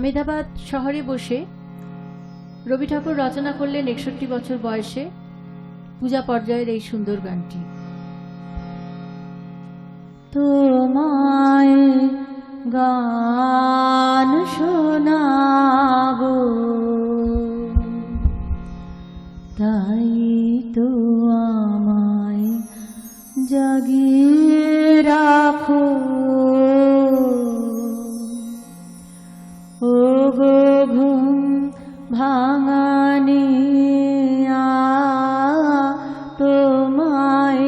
আমেদাবাদ শহরে বসে রবি ঠাকুর রচনা করলেন ৬১ বছর বয়সে পূজা পর্যায়ের এই সুন্দর গানটি। তোমায় গান শোনাবো তাই তো আমায় জাগিয়ে রাখো, ও গো ঘুম ভাঙানিয়া তোমায়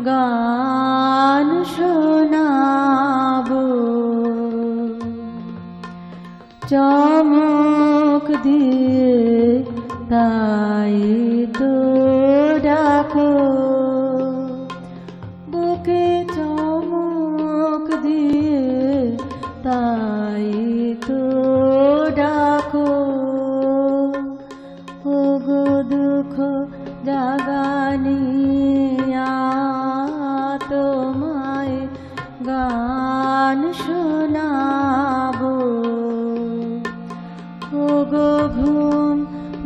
গান শোনাবো, চমক দিয়ে তাই তো ডাকো, বুকে চমক দিয়ে তাই তো ডাকো, ও গো দুঃখ জাগানিয়া তোমায় গান শোনাবো, ও গো ঘুম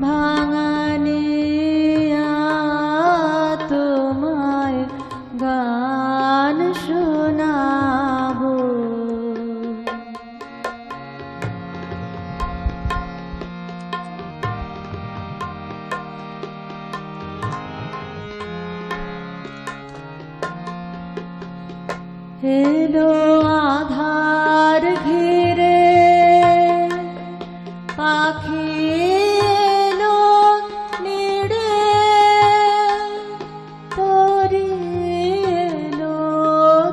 ভাঙানিয়া তোমায় গান শোনাবো। এলো আধার ঘিরে পাখি এলো নিড়ে, তরি এলো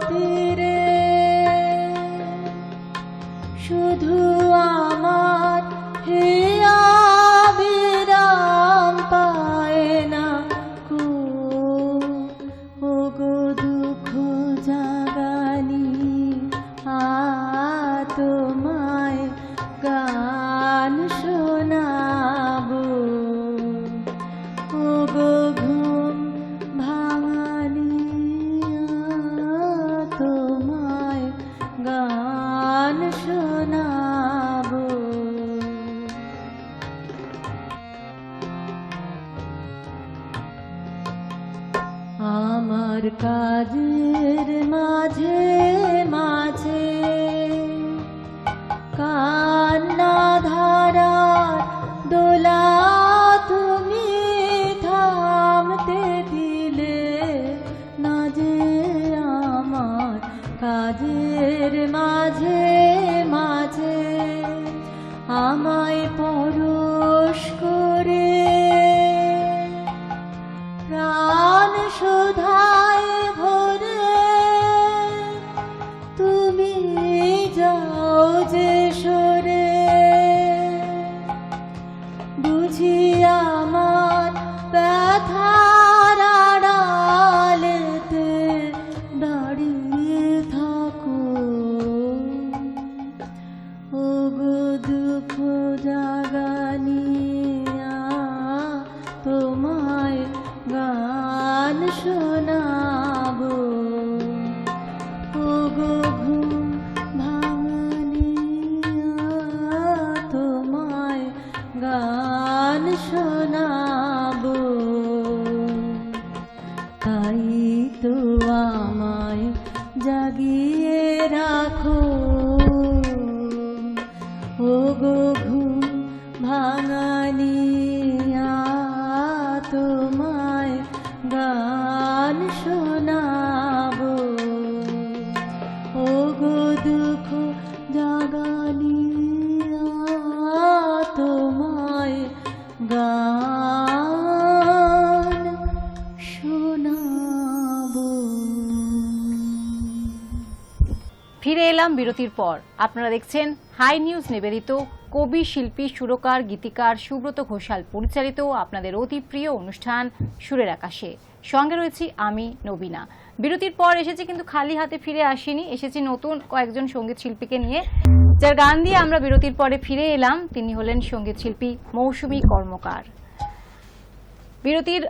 তীরে, শুধু আমার হিয়া বিরাম পায় না কো, ও গো দুঃখ জাগানি তোমায় গান শোনাবো, ও গো ঘুম ভাঙানিয়া তোমায় গান শোনাবো। আমার কাজের মাঝে মাঝে কান্না ধারার দোলা তুমি থামতে দিলে না যে, আমার কাজের মাঝে মাঝে আমায় পরশ করে প্রাণ সুধায় ভরে তুমি যাও যে সরে, বুঝি আমার ব্যথার আড়ালেতে দাঁড়িয়ে থাকো, ও গো দুঃখ জাগানিয়া তোমায় গান শোনাবো, ও গো ঘুম ভাঙানিয়া তোমায় গান শোনাবো, তাই তো আমায় জাগিয়ে রাখো, ও গো ঘুম ভাঙানিয়া তোমায় গান শোনাবো, ও গো দুঃখ জাগানিয়া তোমায় গান শোনাবো। ফিরে এলাম বিরতির পর। আপনারা দেখছেন হাই নিউজ নিবেদিত কবি, শিল্পী, সুরকার, গীতিকার সুব্রত ঘোষাল পরিচালিত আপনাদের অতি প্রিয় অনুষ্ঠান সুরের আকাশে। সঙ্গে রয়েছি আমি নবীনা। বিরতির পর এসেছি কিন্তু খালি হাতে ফিরে আসিনি, এসেছি নতুন কয়েকজন সঙ্গীত শিল্পীকে নিয়ে, যার গান দিয়ে আমরা বিরতির পরে ফিরে এলাম। তিনি হলেন সঙ্গীত শিল্পী মৌসুমী কর্মকার। বিরতির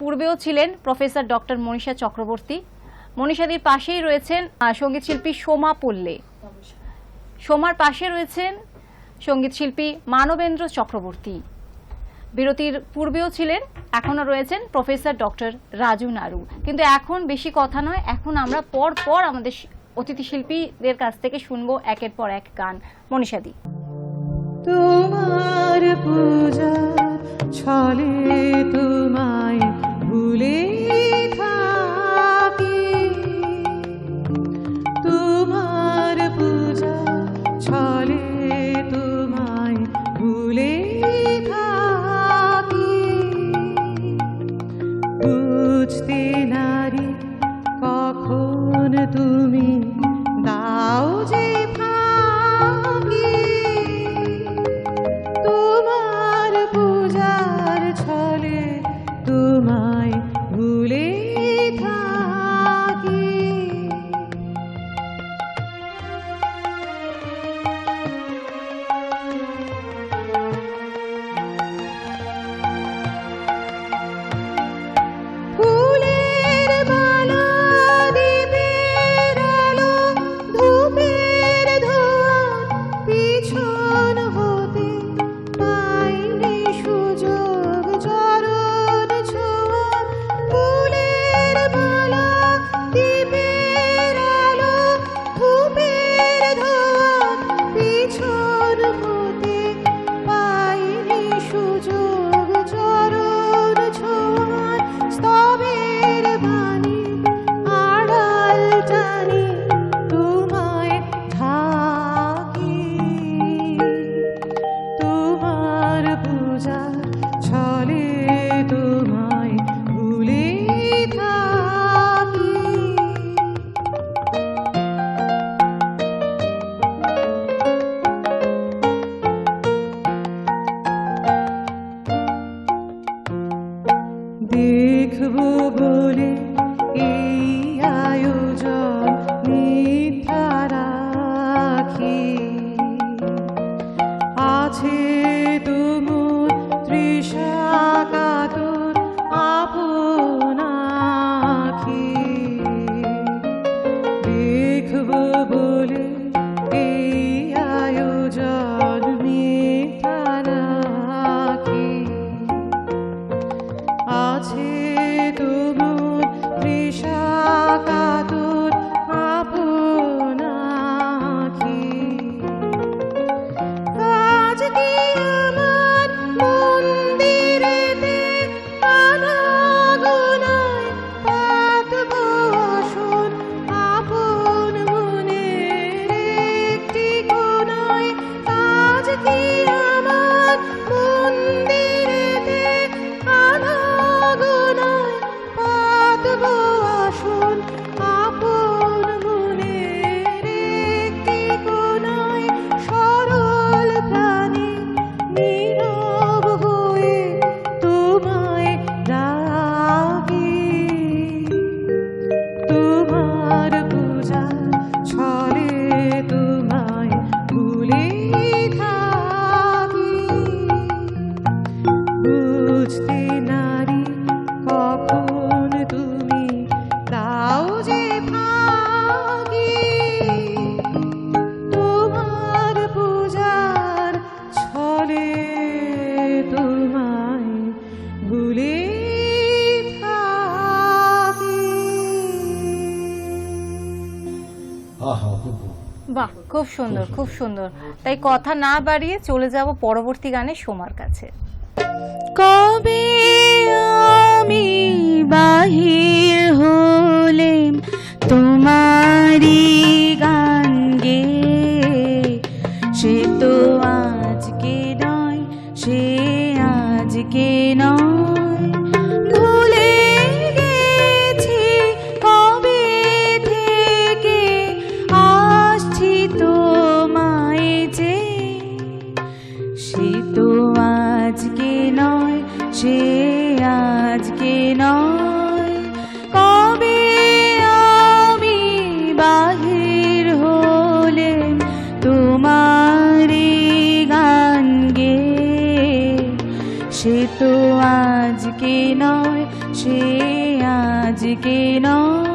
পূর্বেও ছিলেন প্রফেসর ডক্টর মনীষা চক্রবর্তী। মনীষাদির পাশেই রয়েছেন সঙ্গীত শিল্পী সোমা পল্লে। সোমার পাশে রয়েছেন সঙ্গীত শিল্পী মানবেন্দ্র চক্রবর্তী। বিরতির পূর্বেও ছিলেন, এখনও রয়েছেন প্রফেসর ডক্টর রাজু নাড়ু। কিন্তু এখন বেশি কথা নয়, এখন আমরা পর পর আমাদের অতিথি শিল্পীদের কাছ থেকে শুনবো একের পর এক গান। মনীষাদি, তোমার পূজা ছলে তোমায় ভুলে থাকি, তোমার পূজা ছলে তোমায় ভুলে থাকি, বুঝতে নারি কখন তুমি দাও যে ফাঁকি, তোমার পূজার ছলে তোমায় ভুলে থাকি। ফুলের মালা দীপের আলো ধূপের ধোঁয়া পিছন হতে পাইনি সুযোগ চরণ ছোঁয়া, ফুলের মালা দীপের আলো ধূপের ধোঁয়া পিছন হতে পাইনি সুযোগ চরণ ছোঁয়া, স্তবের বাণী আড়াল টানি তোমায় ঢাকি, তোমার পূজা ছলে তোমায় ভুলে থাকি। দেখবো বলে এই আয়োজন মিথ্যা রাখি, আছে তুমুর তৃষা কাতর আপন আঁখি, দেখবো বলে এই আয়োজন মিথ্যা রাখি, আছে তুমুর তৃষা কাতর আপন আঁখি, আজ কি আমার মন্দিরেতে আনাগোনায় পাতব আসন আপন মনের একটি কোণায়, আজ কি আমার মন্দিরেতে আনাগোনায় পাতব আসন আপন মনের একটি কোণায়, সরল প্রাণী নীরব হয়ে তোমায় ডাকি, তোমার পূজা ছলে তোমায় ভুলে থাকি, বুঝতে নারি কখন তুমি দাও যে ফাঁকি, তোমার পূজার ছলে তোমায় ভুলে থাকি। বাহ, খুব সুন্দর, খুব সুন্দর। তাই কথা না বাড়িয়ে চলে যাব পরবর্তী গানে সোমার কাছে। কবে আমি বাহির হলেম তোমারি গান গে, সে তো আজকে নয়, সে আজকে নয়, ভুলে গেছি কবে থেকে আসছি তোমায় যে, সে তো আজকে নয়, সে আজকে নয়, কবে আমি বাহির হলেম তোমারি গান গে, সে তো আজকে নয়, সে আজকে নয়।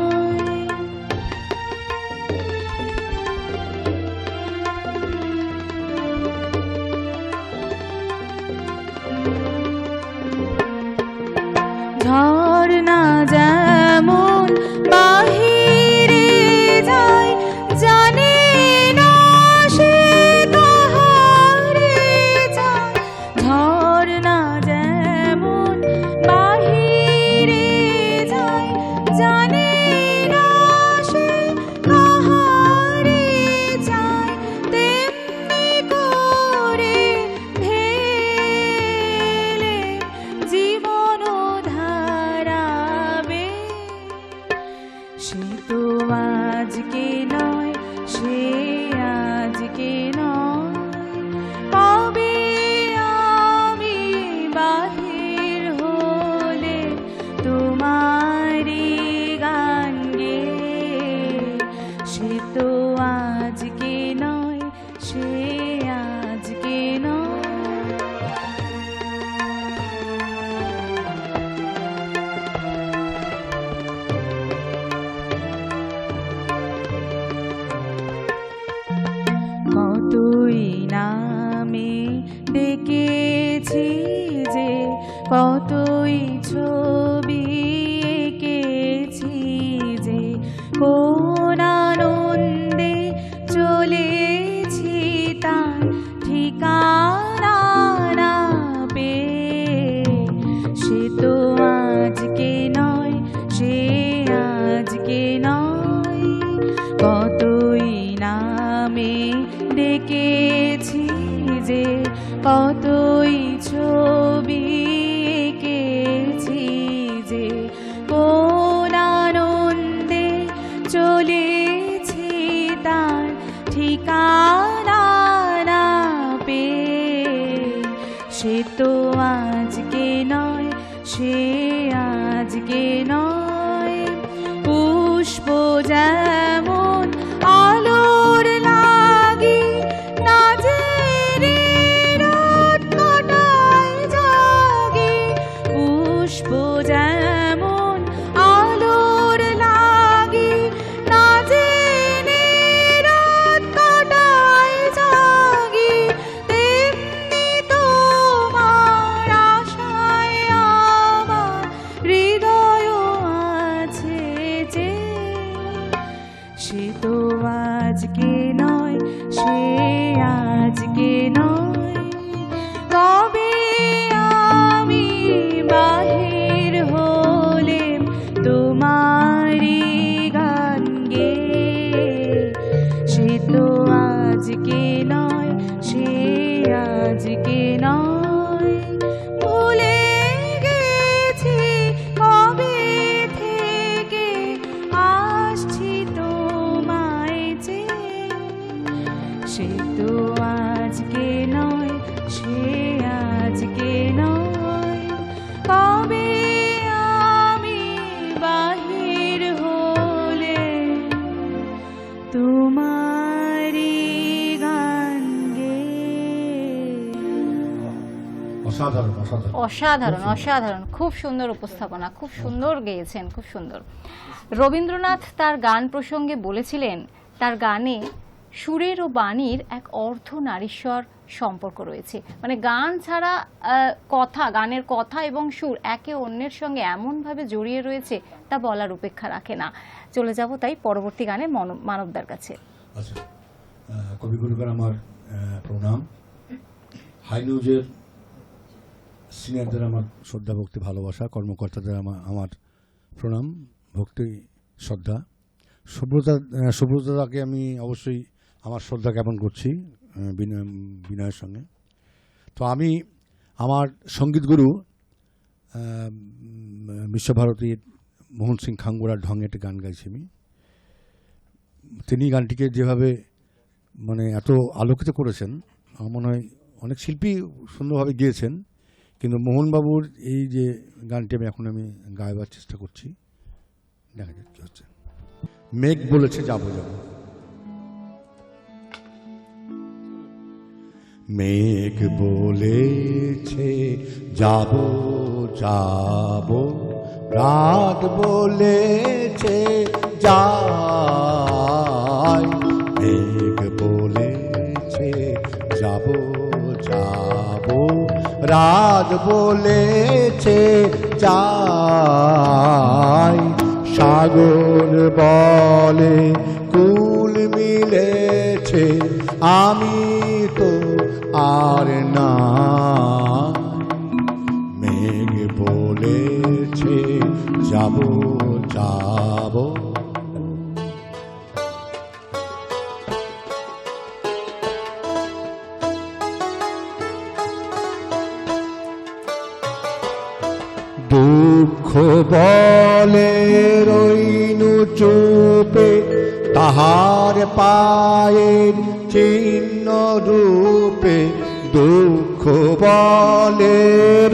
ঝর্ণা যেমন বাহিরে যায়, জানে না সে কাহারে যায়। ঝর্ণা যেমন বাহিরে যায়, জানে না সে কাহারে যায়, তেমনি করে ঢেলে জীবন ধারাবে। সে তো আজকে নয়, সে আজকে নয়, কবে আমি বাহির হলে তোমারি গান গেয়ে। সে তো আজকে নয়, সে আজকে নয়। কতই নামে ডেকেছি যে, কতই ছবি এঁকেছি যে, কোন আনন্দে চলেছি তার ঠিকানা না পেয়ে। সে তো আজকে নয়, সে আজকে নয়, কতই নামে ডেকেছি যে, কতই ছবি এঁকেছি যে, কোন আনন্দে চলেছি তার ঠিকানা না পেয়ে। সে তো আজকে নয়, সে আজকে নয়, পুষ্প যেমন আলোর লাগি না জেনে রাত কটায় জাগে। পুষ্প যেমন আলোর লাগি না জেনে রাত কটায় জাগে, তেমনি তোমার আশায় আমার হৃদয় আছে যে। সে তো আজকে নয়, সে আজকে নয়, কবে আমি বাহির হলেম তোমারি গান গেয়ে। সে তো আজকে নয়, সে আজকে নয়, ভুলে গেছি কবে থেকে আসছি তোমায় চেয়ে। সে তো আজকে নয়, সে আজকে নয়, কবে আমি বাহির হলে তোমারি গান গেয়ে। অসাধারণ অসাধারণ অসাধারণ অসাধারণ, খুব সুন্দর উপস্থাপনা, খুব সুন্দর গেয়েছেন, খুব সুন্দর। রবীন্দ্রনাথ তার গান প্রসঙ্গে বলেছিলেন, তার গানে সুরের ও বাণীর এক অর্ধ নারীশ্বর সম্পর্ক রয়েছে। মানে গান ছাড়া কথা, গানের কথা এবং সুর একে অন্যের সঙ্গে এমনভাবে জড়িয়ে রয়েছে তা বলার উপেক্ষা রাখে না। চলে যাব তাই পরবর্তী গানে মানবদার কাছে। আচ্ছা, কবিগুরুকে আমার প্রণাম। হাই নিউজের সিনিয়রদের আমার শ্রদ্ধা ভক্তি ভালোবাসা, কর্মকর্তাদের আমার প্রণাম ভক্তি শ্রদ্ধা। সুব্রতাকে আমি অবশ্যই আমার শ্রদ্ধা জ্ঞাপন করছি বিনয়ের সঙ্গে। তো আমি আমার সঙ্গীত গুরু বিশ্বভারতীর মোহন সিং খাঙ্গুরার ঢঙে একটা গান গাইছি আমি। তিনি গানটিকে যেভাবে মানে এত আলোকিত করেছেন, আমার মনে হয় অনেক শিল্পী সুন্দরভাবে গিয়েছেন, কিন্তু মোহনবাবুর এই যে গানটি আমি গাইবার চেষ্টা করছি। দেখা যাক কি হচ্ছে। মেঘ বলেছে যাবো যাবো, মেঘ বলেছে যাবো যাবো, রাত বলেছে যাই। মেঘ বলেছে যাবো যাবো, রাত বলেছে যাই। বলে কুল মিলেছে, আমি তো আর না। মেঘ বলেছে যাব যাব, দুঃখ বলে রইনু চুপে, তাহার পায়ের চিহ্ন রূপে। দুঃখ বলে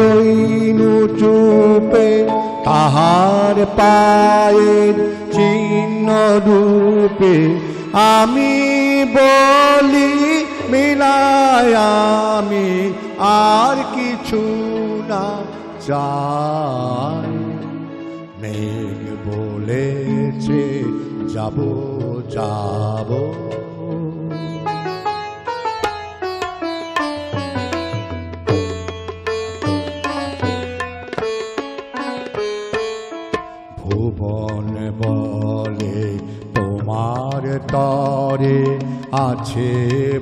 রইনু চুপে, তাহার পায়ের চিহ্ন রূপে। আমি বলি মিলায় আমি আর কিছু না চাই। মেঘ বলেছে যাব যাব, ভুবন বলে তোমার তরে আছে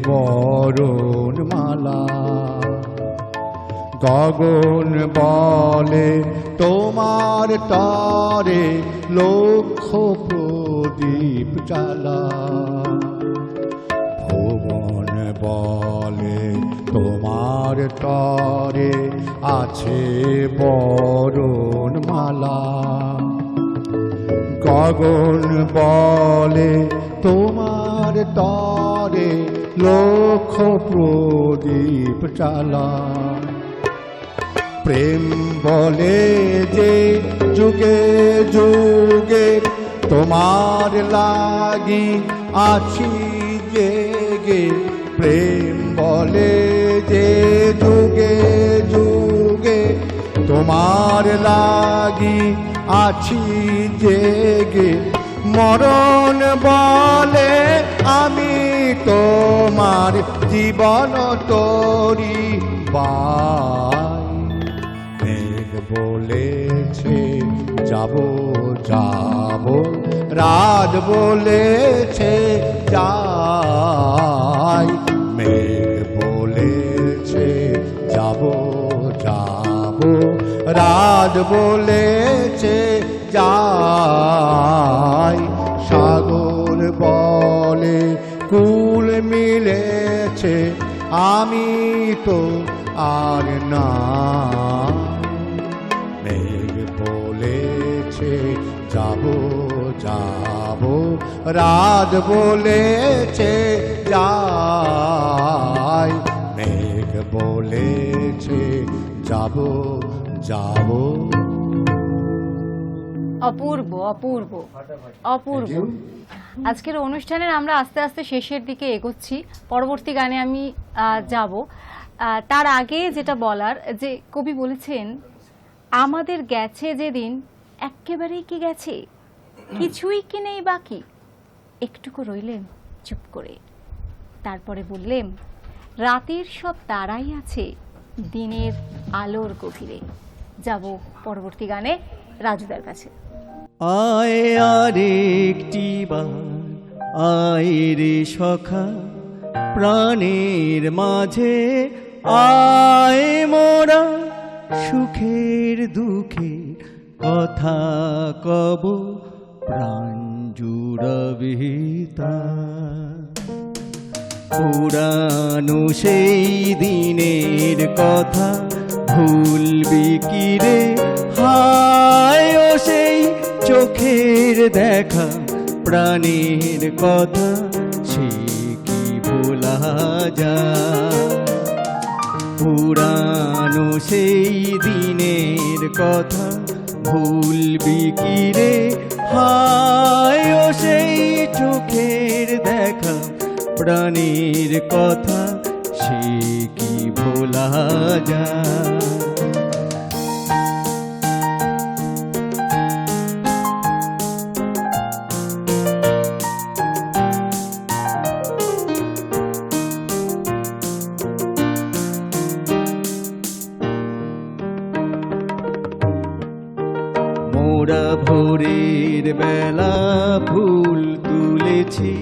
বরণ মালা। গগন বলে তোমার তরে লক্ষ প্রদীপ জ্বালা। ভুবন বলে তোমার তরে আছে বরণ মালা। গগন বলে তোমার তরে লক্ষ প্রদীপ জ্বালা। প্রেম বলে যে যুগে যুগে তোমার লাগি আছি জেগে। প্রেম বলে যে যুগে যুগে তোমার লাগি আছি জেগে। মরণ বলে আমি তোমার জীবন তরি বাই। মেঘ বলেছে যাব যাব, রাত বলেছে যাই। মেঘ বলেছে যাব যাব, রাত বলেছে যাই। সাগর বলে কুল মিলেছে, আমি তো আর না। মেঘ বলেছে যাব যাব, রাত বলেছে যাই। মেঘ বলেছে যাব যাব। অপূর্ব অপূর্ব অপূর্ব। আজকের অনুষ্ঠানের আমরা আস্তে আস্তে শেষের দিকে এগোচ্ছি। পরবর্তী গানে আমি যাব। তার আগে যেটা বলার, যে কবি বলেছেন আমাদের গেছে যেদিন একেবারেই কি গেছে, কিছুই কি নেই বাকি, একটুকু রইলেন চুপ করে। তারপরে বললেন রাতের সব তারাই আছে দিনের আলোর গভীরে। যাব পরবর্তী গানে রাজুদার কাছে। আয় আরেকটি বার আয় রে সখা, প্রাণের মাঝে আয় মোরা। সুখের দুঃখের কথা কব, প্রাণ জুড়াবে তা। পুরানো সেই দিনের কথা ভুলবি কি রে, হায় ও সেই চোখের দেখা প্রাণের কথা, সে কি ভোলা যায়। পুরানো সেই দিনের কথা ভুলবি কি রে, হায় ও সেই চোখের দেখা প্রাণের কথা, সে কি ভোলা যায়। মোরা ভোরের বেলা ফুল তুলেছি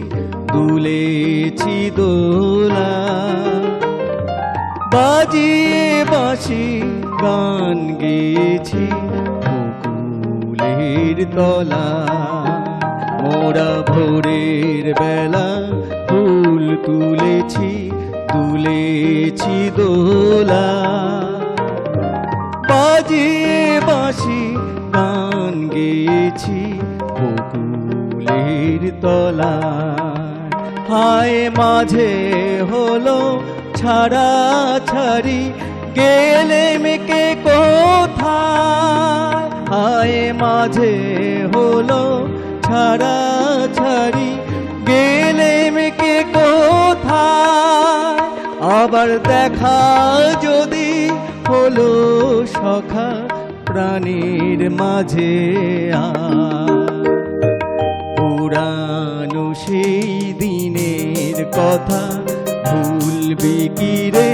তুলেছি দোলা, বাজিয়ে বাঁশি গান গেয়েছি বকুলের তলা। মোরা ভোরের বেলা ফুল তুলেছি তুলেছি দোলা, বাজিয়ে বাঁশি গান গেয়েছি বকুলের তলা। হায় মাঝে হলো ছাড়া ছাড়ি, গেলে মেকে কোথায়? হায় মাঝে হলো ছাড়া ছাড়ি, গেলে মেকে কোথায়? আবার দেখা যদি হলো সখা প্রাণীর মাঝে পুরানো সেই দিনের কথা ভুলবি কি রে?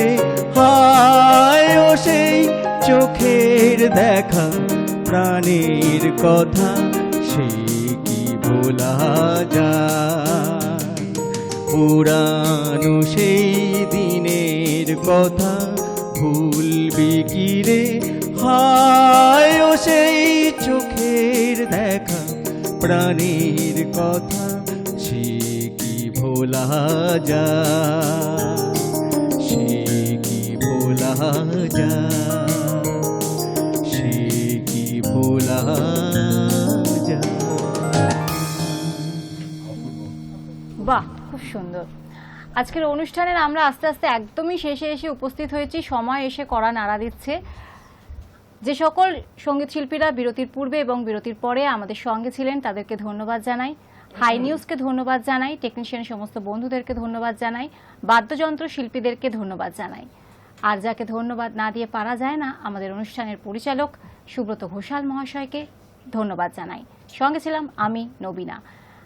হায় ও সেই চোখের দেখা প্রাণীর কথা, সে কি ভোলা যায়? পুরানো সেই দিনের কথা ভুলবি কি রে? হায় ও সেই চোখের দেখা প্রাণীর কথা, সে কি ভোলা যায়? সে কি ভোলা যায়? সে কি ভোলা যায়? বাহ, খুব সুন্দর। আজকের অনুষ্ঠানের আমরা আস্তে আস্তে একদমই শেষে এসে উপস্থিত হয়েছি। সময় এসে কড়া নাড়া দিচ্ছে। যে সকল সঙ্গীত শিল্পীরা বিরতির পূর্বে এবং বিরতির পরে আমাদের সঙ্গে ছিলেন তাদেরকে ধন্যবাদ জানাই। হাই নিউজকে ধন্যবাদ জানাই, টেকনিশিয়ান সমস্ত বন্ধুদেরকে ধন্যবাদ জানাই, বাদ্যযন্ত্র শিল্পীদেরকে ধন্যবাদ জানাই। আর যাকে ধন্যবাদ না দিয়ে পারা যায় না, আমাদের অনুষ্ঠানের পরিচালক সুব্রত ঘোষাল মহাশয়কে ধন্যবাদ জানাই। সঙ্গে ছিলাম আমি নবীনা।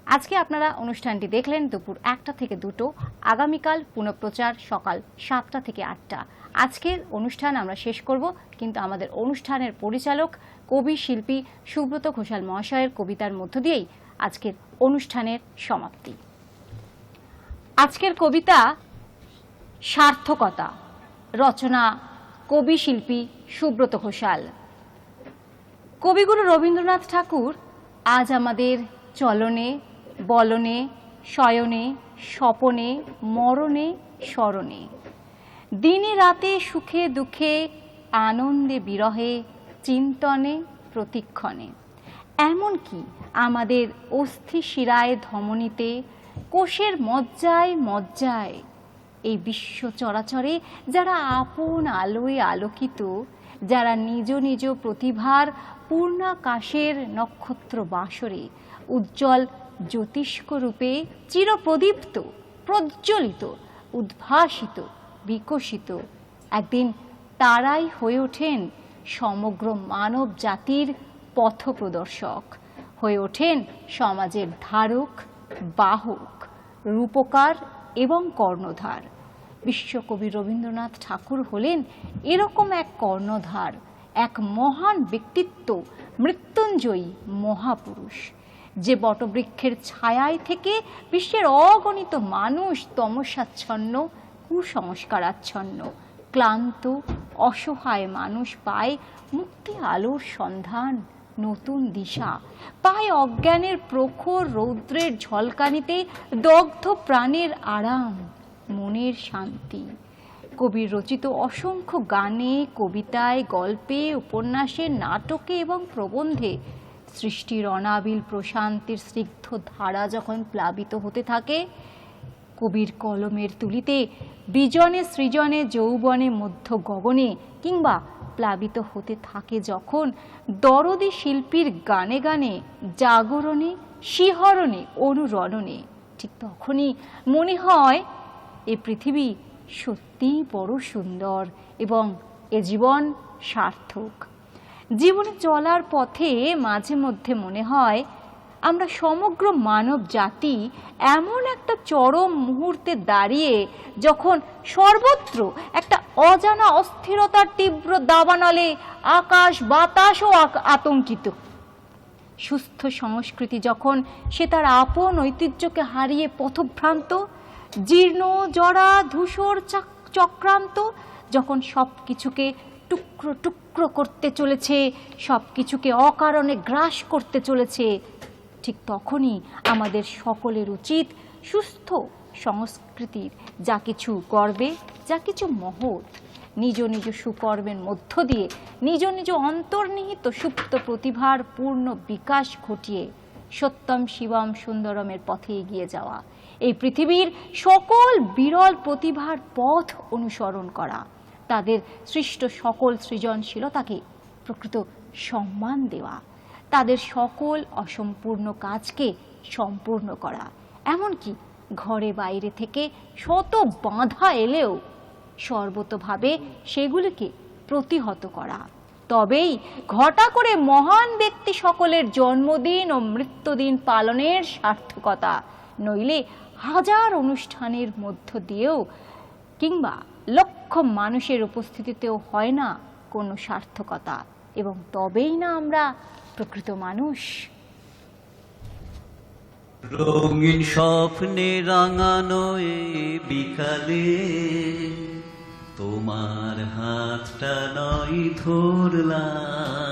আজকে আপনারা অনুষ্ঠানটি দেখলেন দুপুর 1টা থেকে 2টো, আগামীকাল পুনঃপ্রচার সকাল 7টা থেকে 8টা। আজকের অনুষ্ঠান আমরা শেষ করব, কিন্তু আমাদের অনুষ্ঠানের পরিচালক কবি শিল্পী সুব্রত ঘোষাল মহাশয়ের কবিতার মধ্য দিয়েই আজকের অনুষ্ঠানের সমাপ্তি। আজকের কবিতা সার্থকতা, রচনা কবি শিল্পী সুব্রত ঘোষাল। কবিগুরু রবীন্দ্রনাথ ঠাকুর আজ আমাদের চলনে, বলনে, শয়নে, স্বপনে, মরণে, স্মরণে, দিনে রাতে, সুখে দুঃখে, আনন্দে বিরহে, চিন্তনে, প্রতিক্ষণে, এমনকি আমাদের অস্থি শিরায় ধমনীতে, কোষের মজ্জায় মজ্জায়, এই বিশ্ব চরাচরে যারা আপন আলোয় আলোকিত, যারা নিজ নিজ প্রতিভার পূর্ণাকাশের নক্ষত্র বাসরে উজ্জ্বল জ্যোতিষ্ক রূপে চিরপ্রদীপ্ত, প্রজ্জ্বলিত, উদ্ভাসিত, বিকশিত, একদিন তারাই হয়ে ওঠেন সমগ্র মানব জাতির পথপ্রদর্শক, হয়ে ওঠেন সমাজের ধারক, বাহক, রূপকার এবং কর্ণধার। বিশ্বকবি রবীন্দ্রনাথ ঠাকুর হলেন এরকম এক কর্ণধার, এক মহান ব্যক্তিত্ব, মৃত্যুঞ্জয়ী মহাপুরুষ, যে বটবৃক্ষের ছায়ায় থেকে বিশ্বের অগণিত মানুষ তমসাচ্ছন্ন, কুসংস্কারাচ্ছন্ন, ক্লান্ত, অসহায় মানুষ পায় মুক্তি আলোর সন্ধান, নতুন দিশা পায়, অজ্ঞানের প্রখর রৌদ্রের ঝলকানিতে দগ্ধ প্রাণের আরাম, মনের শান্তি। কবির রচিত অসংখ্য গানে, কবিতায়, গল্পে, উপন্যাসে, নাটকে এবং প্রবন্ধে সৃষ্টির অনাবিল প্রশান্তির স্নিগ্ধ ধারা যখন প্লাবিত হতে থাকে, কবির কলমের তুলিতে বিজনে সৃজনে যৌবনে মধ্য গগনে কিংবা প্লাবিত হতে থাকে যখন দরদী শিল্পীর গানে গানে, জাগরণে, শিহরণে, অনুরণনে, ঠিক তখনই মনে হয় এ পৃথিবী সত্যিই বড় সুন্দর এবং এ জীবন সার্থক। জীবনে চলার পথে মাঝে মধ্যে মনে হয় আমরা সমগ্র মানব জাতি এমন একটা চরম মুহূর্তে দাঁড়িয়ে, যখন সর্বত্র একটা অজানা অস্থিরতার তীব্র দাবানলে আকাশ বাতাসও আতঙ্কিত, সুস্থ সংস্কৃতি যখন সে তার আপন ঐতিহ্যকে হারিয়ে পথভ্রান্ত, জীর্ণ জরা ধূসর চক্রান্ত, যখন সব কিছুকে টুকরো টুকরো করতে চলেছে, সব কিছুকে অকারণে গ্রাস করতে চলেছে, ঠিক তখনই আমাদের সকলের উচিত সুস্থ সংস্কৃতির যা কিছু গর্বে, যা কিছু মহৎ, নিজ নিজ সুকর্মের মধ্য দিয়ে নিজ নিজ অন্তর্নিহিত সুপ্ত প্রতিভার পূর্ণ বিকাশ ঘটিয়ে সত্যম শিবম সুন্দরমের পথে এগিয়ে যাওয়া, এই পৃথিবীর সকল বিরল প্রতিভার পথ অনুসরণ করা, তাদের সৃষ্ট সকল সৃজনশীলতাকে প্রকৃত সম্মান দেওয়া, তাদের সকল অসম্পূর্ণ কাজকে সম্পূর্ণ করা, এমনকি ঘরে বাইরে থেকে শত বাধা এলেও সর্বতোভাবে সেগুলিকে প্রতিহত করা। তবেই ঘটা করে মহান ব্যক্তি সকলের জন্মদিন ও মৃত্যুদিন পালনের সার্থকতা, নইলে হাজার অনুষ্ঠানের মধ্য দিয়েও কিংবা লক্ষ মানুষের উপস্থিতিতেও হয় না কোনো সার্থকতা, এবং তবেই না আমরা প্রকৃত মানুষ। রঙিন স্বপ্নে রাঙানো এ বিকালে তোমার হাতটা নয় ধরলাম।